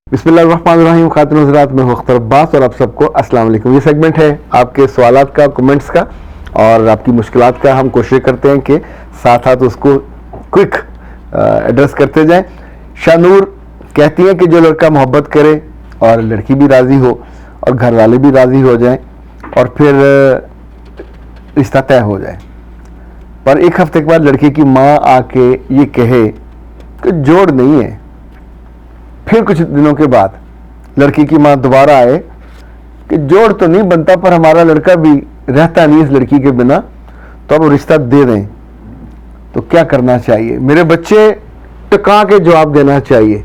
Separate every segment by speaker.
Speaker 1: बिस्मिल्लाहिर्रहमानिर्रहीम। खातिन हज़रात, मैं हूं अख्तर अब्बास और आप सबको अस्सलाम वालेकुम। ये सेगमेंट है आपके सवालात का, कमेंट्स का और आपकी मुश्किलात का। हम कोशिश करते हैं कि साथ साथ उसको क्विक एड्रेस करते जाएं। शानूर कहती हैं कि जो लड़का मोहब्बत करे और लड़की भी राज़ी हो और घर वाले भी राज़ी हो जाएं और फिर रिश्ता तय हो जाए, पर एक हफ्ते के बाद लड़की की माँ आके ये कहे कि जोड़ नहीं है। फिर कुछ दिनों के बाद लड़की की माँ दोबारा आए कि जोड़ तो नहीं बनता, पर हमारा लड़का भी रहता नहीं इस लड़की के बिना, तो अब रिश्ता दे दें। तो क्या करना चाहिए? मेरे बच्चे, टका के जवाब देना चाहिए।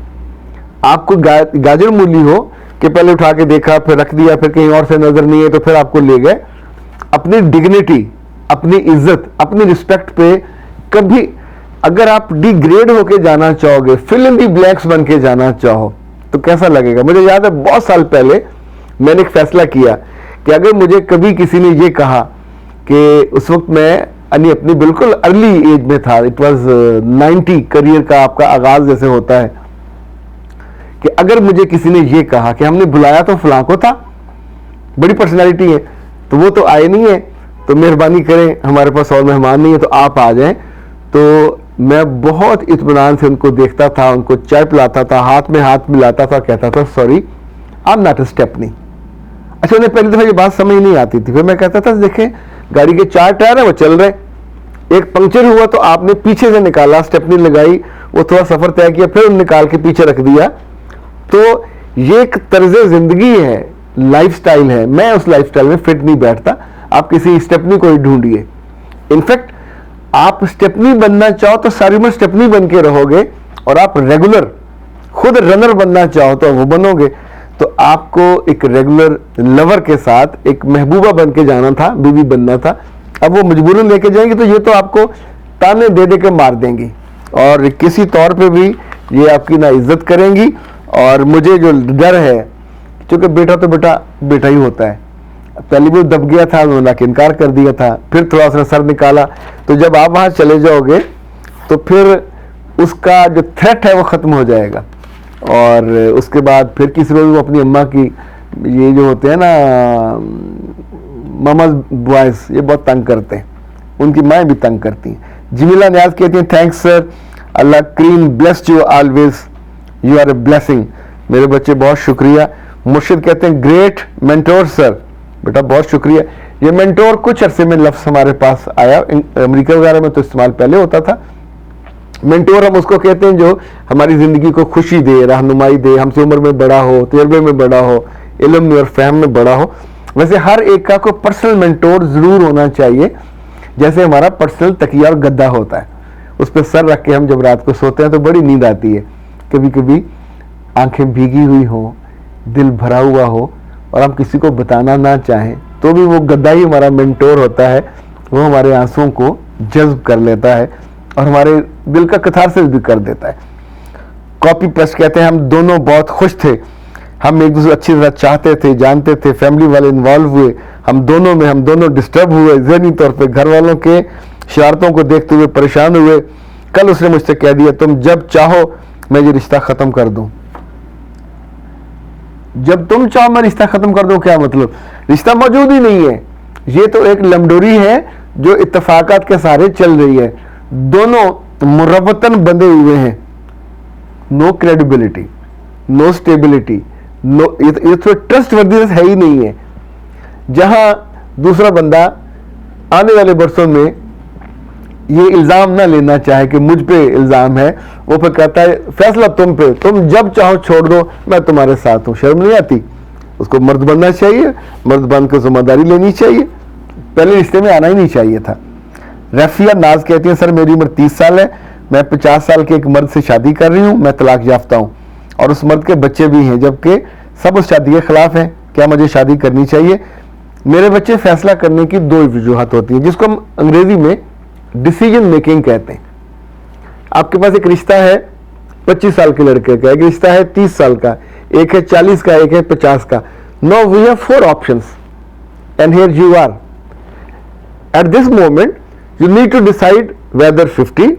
Speaker 1: आपको गाजर मूली हो कि पहले उठा के देखा, फिर रख दिया, फिर कहीं और से नजर नहीं है तो फिर आपको ले गए। अपनी डिग्निटी, अपनी इज्जत, अपनी रिस्पेक्ट पे कभी, अगर आप डिग्रेड होके जाना चाहोगे, फिल इन दी ब्लैंक्स बन के जाना चाहो, तो कैसा लगेगा? मुझे याद है बहुत साल पहले मैंने एक फैसला किया कि अगर मुझे कभी किसी ने ये कहा कि उस वक्त मैं अपनी बिल्कुल अर्ली एज में था, इट वाज 90, करियर का आपका आगाज जैसे होता है, कि अगर मुझे किसी ने ये कहा कि हमने बुलाया तो फलां को था, बड़ी पर्सनैलिटी है, तो वो तो आए नहीं है, तो मेहरबानी करें, हमारे पास और मेहमान नहीं है तो आप आ जाएं। तो मैं बहुत इत्मीनान से उनको देखता था, उनको चाय पिलाता था, हाथ में हाथ मिलाता था, कहता था sorry I am not a stepney. अच्छा, उन्हें पहली दफा ये बात समझ नहीं आती थी। फिर मैं कहता था देखें, गाड़ी के 4 टायर है वो चल रहे, एक पंक्चर हुआ तो आपने पीछे से निकाला, स्टेपनी लगाई, वो थोड़ा सफर तय किया, फिर निकाल के पीछे रख दिया। तो ये एक तर्ज जिंदगी है, लाइफस्टाइल है। मैं उस लाइफस्टाइल में फिट नहीं बैठता। आप किसी स्टेपनी को ही ढूंढिए। इनफैक्ट आप स्टेपनी बनना चाहो तो सारी उम्र स्टेपनी बन के रहोगे, और आप रेगुलर खुद रनर बनना चाहो तो वो बनोगे। तो आपको एक रेगुलर लवर के साथ एक महबूबा बन के जाना था, बीवी बनना था। अब वो मजबूरन लेके जाएंगे तो ये तो आपको ताने दे दे के मार देंगी, और किसी तौर पे भी ये आपकी ना इज्जत करेंगी। और मुझे जो डर है, क्योंकि बेटा तो बेटा बेटा ही होता है, पहले भी दब गया था, उन्होंने इनकार कर दिया था, फिर थोड़ा सा सर निकाला, तो जब आप वहां चले जाओगे तो फिर उसका जो थ्रेट है वो खत्म हो जाएगा। और उसके बाद फिर किसी रोज वो अपनी अम्मा की, ये जो होते हैं ना मामा बॉयज, ये बहुत तंग करते हैं, उनकी माएँ भी तंग करती हैं। जमीला न्याज कहती हैं thanks sir, Allah Karim blessed you always, you are a blessing. मेरे बच्चे बहुत शुक्रिया। मुर्शिद कहते हैं ग्रेट मेंटोर सर। बेटा बहुत शुक्रिया। ये मेंटोर कुछ अरसे में लफ्ज हमारे पास आया, अमेरिका वगैरह में तो इस्तेमाल पहले होता था। मेंटोर हम उसको कहते हैं जो हमारी जिंदगी को खुशी दे, रहनुमाई दे, हमसे उम्र में बड़ा हो, तजर्बे में बड़ा हो, इल्म में और फहम में बड़ा हो। वैसे हर एक का कोई पर्सनल मेंटोर जरूर होना चाहिए, जैसे हमारा पर्सनल तकिया और गद्दा होता है, उस पर सर रख के हम जब रात को सोते हैं तो बड़ी नींद आती है। कभी कभी आंखें भीगी हुई हो, दिल भरा हुआ हो, और हम किसी को बताना ना चाहें तो भी वो गद्दा ही हमारा मेंटोर होता है। वो हमारे आंसुओं को जज्ब कर लेता है और हमारे दिल का कथारसिस भी कर देता है। कॉपी पेस्ट कहते हैं हम दोनों बहुत खुश थे, हम एक दूसरे अच्छी तरह चाहते थे, जानते थे, फैमिली वाले इन्वॉल्व हुए, हम दोनों डिस्टर्ब हुए ज़हनी तौर पे, घर वालों के शरारतों को देखते हुए परेशान हुए। कल उसने मुझसे कह दिया तुम जब चाहो मैं ये रिश्ता ख़त्म कर दूं। जब तुम चाहो मैं रिश्ता खत्म कर दूं, क्या मतलब? रिश्ता मौजूद ही नहीं है। ये तो एक लमडोरी है जो इत्तफाकात के सहारे चल रही है। दोनों मुरव्वतन बंधे हुए हैं, no credibility, no stability, no, ये तो ट्रस्ट वर्दीनेस है ही नहीं है। जहां दूसरा बंदा आने वाले बरसों में ये इल्जाम ना लेना चाहे कि मुझ पे इल्जाम है, वो फिर कहता है फैसला तुम पे, तुम जब चाहो छोड़ दो, मैं तुम्हारे साथ हूं। शर्म नहीं आती? उसको मर्द बनना चाहिए, मर्द बन के जिम्मेदारी लेनी चाहिए, पहले रिश्ते में आना ही नहीं चाहिए था। रफिया नाज कहती है सर मेरी उम्र 30 साल है, मैं 50 साल के एक मर्द से शादी कर रही हूँ, मैं तलाक याफ्ता हूँ और उस मर्द के बच्चे भी हैं, जबकि सब उस शादी के खिलाफ हैं। क्या मुझे शादी करनी चाहिए? मेरे बच्चे फैसला करने की 2 वजूहत होती है, जिसको हम अंग्रेजी में डिसीजन मेकिंग कहते हैं। आपके पास एक रिश्ता है 25 साल के लड़के का, एक रिश्ता है 30 साल का, एक है 40 का, एक है 50 का। No we have 4 options and here you are at this moment, you need to decide whether 50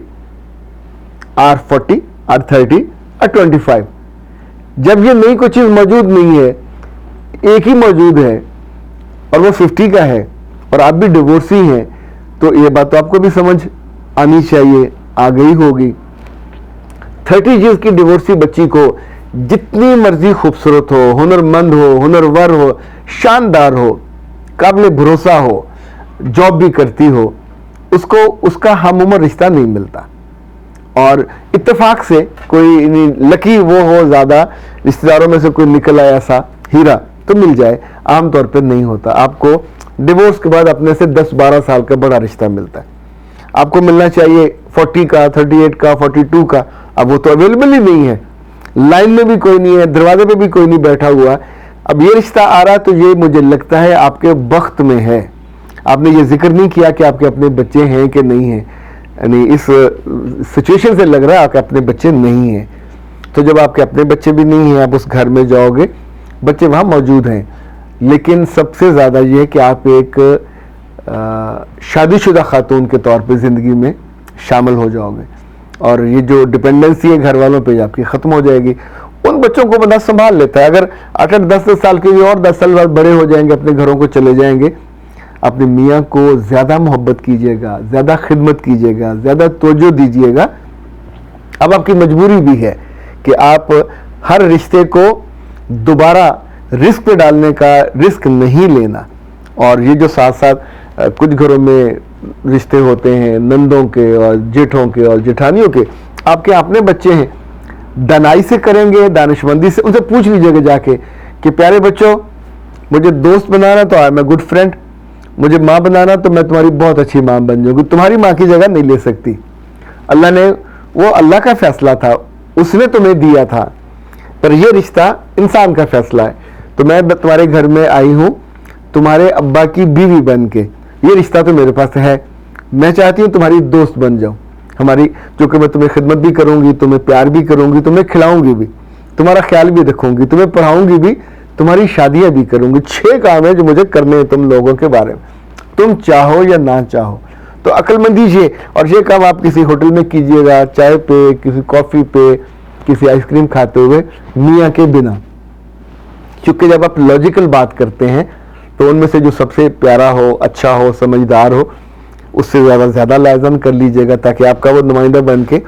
Speaker 1: or 40 or 30 or 25. जब ये नई कोई चीज मौजूद नहीं है, एक ही मौजूद है और वो 50 का है और आप भी डिवोर्सी हैं, तो ये बात तो आपको भी समझ आनी चाहिए, आ गई होगी। 30 ईयर्स की डिवोर्सी बच्ची को जितनी मर्जी खूबसूरत हो, हुनरमंद हो, हुनरवर हो, शानदार हो, काबिल भरोसा हो, जॉब भी करती हो, उसको उसका हम उम्र रिश्ता नहीं मिलता। और इत्तेफाक से कोई लकी वो हो, ज्यादा रिश्तेदारों में से कोई निकल आया ऐसा हीरा तो मिल जाए, आमतौर पर नहीं होता। आपको डिवोर्स के बाद अपने से 10-12 साल का बड़ा रिश्ता मिलता है। आपको मिलना चाहिए 40 का, 38 का, 42 का, अब वो तो अवेलेबल ही नहीं है, लाइन में भी कोई नहीं है, दरवाजे पे भी कोई नहीं बैठा हुआ। अब ये रिश्ता आ रहा, तो ये मुझे लगता है आपके वक्त में है। आपने ये जिक्र नहीं किया कि आपके अपने बच्चे हैं कि नहीं हैं, यानी इस सिचुएशन से लग रहा है कि अपने बच्चे नहीं हैं। तो जब आपके अपने बच्चे भी नहीं हैं, आप उस घर में जाओगे, बच्चे वहाँ मौजूद हैं, लेकिन सबसे ज़्यादा ये है कि आप एक शादीशुदा खातून के तौर पे ज़िंदगी में शामिल हो जाओगे, और ये जो डिपेंडेंसी है घर वालों पे आपकी ख़त्म हो जाएगी। उन बच्चों को बंदा संभाल लेता है। अगर 8-10 साल के और 10 साल बाद बड़े हो जाएंगे, अपने घरों को चले जाएंगे, अपने मियाँ को ज़्यादा मोहब्बत कीजिएगा, ज़्यादा खिदमत कीजिएगा, ज़्यादा तवज्जो दीजिएगा। अब आपकी मजबूरी भी है कि आप हर रिश्ते को दोबारा रिस्क पे डालने का रिस्क नहीं लेना। और ये जो साथ साथ कुछ घरों में रिश्ते होते हैं नंदों के और जेठों के और जेठानियों के, आपके अपने बच्चे हैं, दानाई से करेंगे, दानिशमंदी से, उनसे पूछ लीजिएगा जाके कि प्यारे बच्चों, मुझे दोस्त बनाना तो I am a good friend, मुझे माँ बनाना तो मैं तुम्हारी बहुत अच्छी माँ बन जाऊंगी, तुम्हारी माँ की जगह नहीं ले सकती। अल्लाह ने, वो अल्लाह का फैसला था, उसने तुम्हें दिया था, पर यह रिश्ता इंसान का फैसला है। तो मैं तुम्हारे घर में आई हूँ तुम्हारे अब्बा की बीवी बन के, ये रिश्ता तो मेरे पास है, मैं चाहती हूँ तुम्हारी दोस्त बन जाऊँ हमारी, जो कि मैं तुम्हें खिदमत भी करूँगी, तुम्हें प्यार भी करूँगी, तुम्हें खिलाऊंगी भी, तुम्हारा ख्याल भी रखूँगी, तुम्हें पढ़ाऊँगी भी, तुम्हारी शादियाँ भी करूँगी। 6 काम है जो मुझे करने हैं तुम लोगों के बारे में, तुम चाहो या ना चाहो। तो अक्लमंदी ये, और ये काम आप किसी होटल में कीजिएगा, चाय पे, किसी कॉफ़ी पे, किसी आइसक्रीम खाते हुए, मियाँ के बिना। क्योंकि जब आप लॉजिकल बात करते हैं तो उनमें से जो सबसे प्यारा हो, अच्छा हो, समझदार हो, उससे ज़्यादा लाज़म कर लीजिएगा, ताकि आपका वो नुमाइंदा बन के,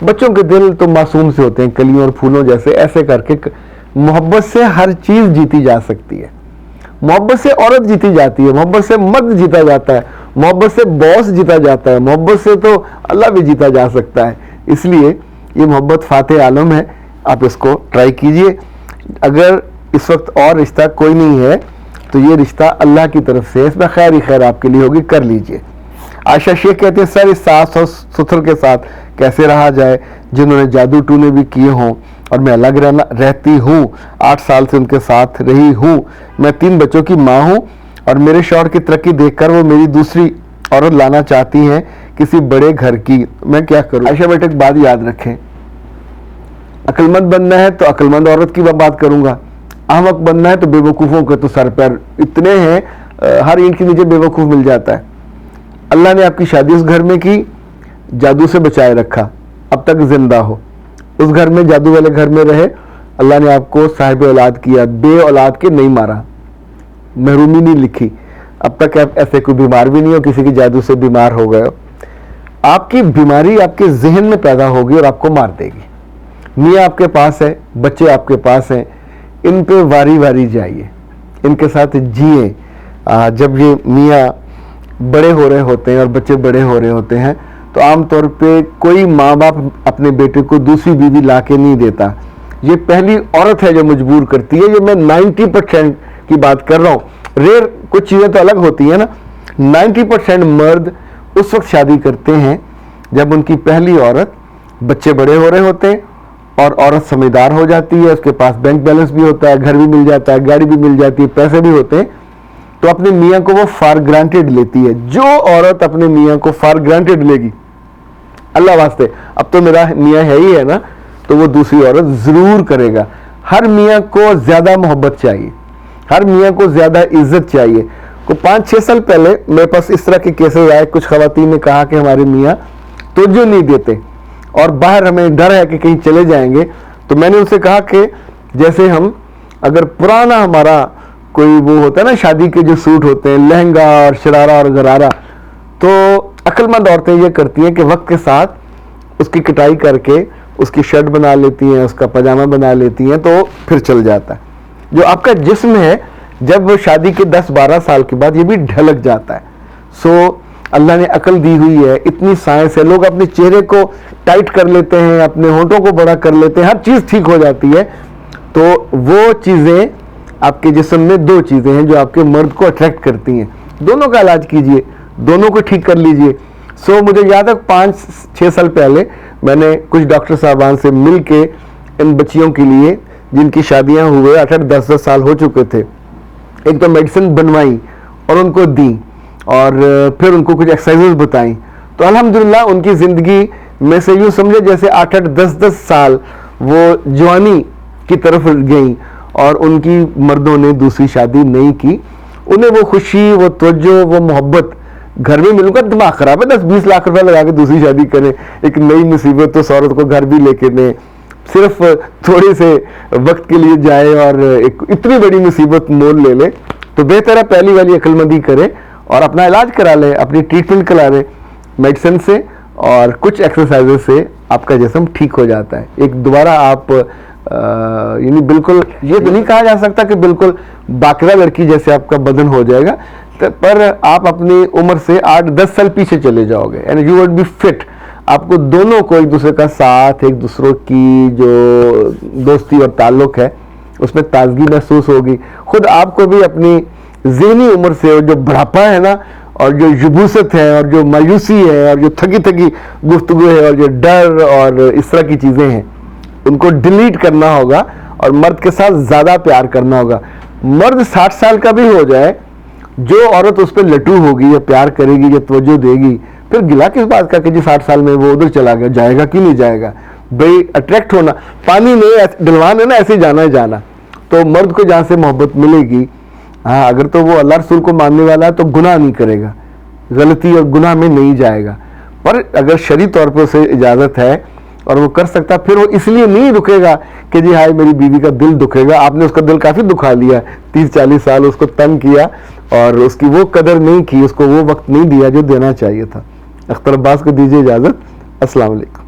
Speaker 1: बच्चों के दिल तो मासूम से होते हैं, कलियों और फूलों जैसे, ऐसे करके मोहब्बत से हर चीज़ जीती जा सकती है। मोहब्बत से औरत जीती जाती है, मोहब्बत से मर्द जीता जाता है, मोहब्बत से बॉस जीता जाता है, मोहब्बत से तो अल्लाह भी जीता जा सकता है। इसलिए ये मोहब्बत फातेह आलम है, आप इसको ट्राई कीजिए। अगर इस वक्त और रिश्ता कोई नहीं है तो ये रिश्ता अल्लाह की तरफ से है, इसमें खैर ही खैर आपके लिए होगी, कर लीजिए। आयशा शेख कहते हैं, सर इस सास और ससुर के साथ कैसे रहा जाए जिन्होंने जादू टूने भी किए हों, और मैं अलग रहती हूँ, 8 साल से उनके साथ रही हूँ, मैं 3 बच्चों की माँ हूँ, और मेरे शौहर की तरक्की देखकर वो मेरी दूसरी औरत लाना चाहती हैं, किसी बड़े घर की, मैं क्या करूँ। आयशा बेटे एक बात याद रखें, अक्लमंद बनना है तो अक्लमंद औरत की बात करूँगा, अहमक बनना है तो बेवकूफ़ों के तो सर पैर इतने हैं, हर ईंट के नीचे बेवकूफ़ मिल जाता है। अल्लाह ने आपकी शादी उस घर में की, जादू से बचाए रखा, अब तक जिंदा हो, उस घर में, जादू वाले घर में रहे, अल्लाह ने आपको साहिब औलाद किया, बे औलाद के नहीं मारा, महरूमी नहीं लिखी, अब तक आप ऐसे कोई बीमार भी नहीं हो, किसी की जादू से बीमार हो गए हो। आपकी बीमारी आपके जहन में पैदा होगी और आपको मार देगी। मियाँ आपके पास है, बच्चे आपके पास हैं, इन पे वारी वारी जाइए, इनके साथ जिए। जब ये मियाँ बड़े हो रहे होते हैं और बच्चे बड़े हो रहे होते हैं, तो आमतौर पे कोई माँ बाप अपने बेटे को दूसरी बीवी ला के नहीं देता, ये पहली औरत है जो मजबूर करती है। ये मैं 90% की बात कर रहा हूँ, रेयर कुछ चीज़ें तो अलग होती है ना। 90% मर्द उस वक्त शादी करते हैं जब उनकी पहली औरत, बच्चे बड़े हो रहे होते हैं और औरत समझदार हो जाती है, उसके पास बैंक बैलेंस भी होता है, घर भी मिल जाता है, गाड़ी भी मिल जाती है, पैसे भी होते हैं, तो अपने मियाँ को वो फॉर ग्रांटेड लेती है। जो औरत अपने मियाँ को फॉर ग्रांटेड लेगी, अल्लाह वास्ते अब तो मेरा मियाँ है ही है ना, तो वो दूसरी औरत जरूर करेगा। हर मियाँ को ज्यादा मोहब्बत चाहिए, हर मियाँ को ज्यादा इज्जत चाहिए। को 5-6 साल पहले मेरे पास इस तरह के केसेस आए, कुछ खवातीन ने कहा कि हमारे मियाँ तवज्जो नहीं देते और बाहर हमें डर है कि कहीं चले जाएंगे, तो मैंने उनसे कहा कि जैसे हम अगर पुराना हमारा कोई वो होता है ना, शादी के जो सूट होते हैं, लहंगा और शरारा और गरारा, तो अक्लमंद औरतें ये करती हैं कि वक्त के साथ उसकी कटाई करके उसकी शर्ट बना लेती हैं, उसका पजामा बना लेती हैं, तो फिर चल जाता है। जो आपका जिस्म है, जब वो शादी के 10-12 साल के बाद ये भी ढलक जाता है। सो अल्लाह ने अकल दी हुई है, इतनी साइंस है, लोग अपने चेहरे को टाइट कर लेते हैं, अपने होंठों को बड़ा कर लेते हैं, हर चीज़ ठीक हो जाती है। तो वो चीज़ें आपके जिस्म में 2 चीज़ें हैं जो आपके मर्द को अट्रैक्ट करती हैं, दोनों का इलाज कीजिए, दोनों को ठीक कर लीजिए। सो मुझे याद है 5-6 साल पहले मैंने कुछ डॉक्टर साहबान से मिल के इन बच्चियों के लिए जिनकी शादियां हुए 8-10 साल हो चुके थे, एक तो मेडिसिन बनवाई और उनको दी, और फिर उनको कुछ एक्सरसाइजेस बताई। तो अल्हम्दुलिल्लाह उनकी ज़िंदगी में से यूँ समझे जैसे 8-10 साल वो जवानी की तरफ गई, और उनकी मर्दों ने दूसरी शादी नहीं की। उन्हें वो खुशी, वो तवज्जो, वो मोहब्बत घर में मिलूंगा, दिमाग खराब है, 10-20 लाख रुपए लगा के दूसरी शादी करें, एक नई मुसीबत, तो औरत को घर भी लेके दें, सिर्फ थोड़े से वक्त के लिए जाए और एक इतनी बड़ी मुसीबत मोल ले ले। तो बेहतर है पहली वाली अक्लमंदी करें और अपना इलाज करा लें, अपनी ट्रीटमेंट करा लें मेडिसिन से और कुछ एक्सरसाइजेज से आपका जिस्म ठीक हो जाता है। एक दोबारा आप यानी बिल्कुल ये तो नहीं कहा जा सकता कि बिल्कुल बाकरा लड़की जैसे आपका बदन हो जाएगा, पर आप अपनी उम्र से 8-10 साल पीछे चले जाओगे and you would be fit. आपको दोनों को एक दूसरे का साथ, एक दूसरों की जो दोस्ती और ताल्लुक है उसमें ताजगी महसूस होगी। खुद आपको भी अपनी ज़हनी उम्र से जो बुढ़ापा है ना, और जो युबूसत है और जो मायूसी है और जो थकी थकी गुफ्तगू है और जो डर और इस तरह की चीज़ें हैं, उनको डिलीट करना होगा और मर्द के साथ ज़्यादा प्यार करना होगा। मर्द 60 साल का भी हो जाए, जो औरत उस पर लटू होगी या प्यार करेगी या तवज्जो देगी, फिर गिला किस बात का कि जी 60 साल में वो उधर चला गया, जाएगा कि नहीं जाएगा। भाई अट्रैक्ट होना, पानी में डलवाना है ना, ऐसे जाना है जाना। तो मर्द को जहाँ से मोहब्बत मिलेगी, हाँ अगर तो वो अल्लाह रसूल को मानने वाला है तो गुनाह नहीं करेगा, गलती और गुनाह में नहीं जाएगा। पर अगर शरई तौर पर उसे इजाज़त है और वो कर सकता, फिर वो इसलिए नहीं रुकेगा कि जी हाय मेरी बीवी का दिल दुखेगा। आपने उसका दिल काफ़ी दुखा लिया, 30-40 साल उसको तंग किया और उसकी वो कदर नहीं की, उसको वो वक्त नहीं दिया जो देना चाहिए था। अख्तर अब्बास को दीजिए इजाज़त। अस्सलाम वालेकुम।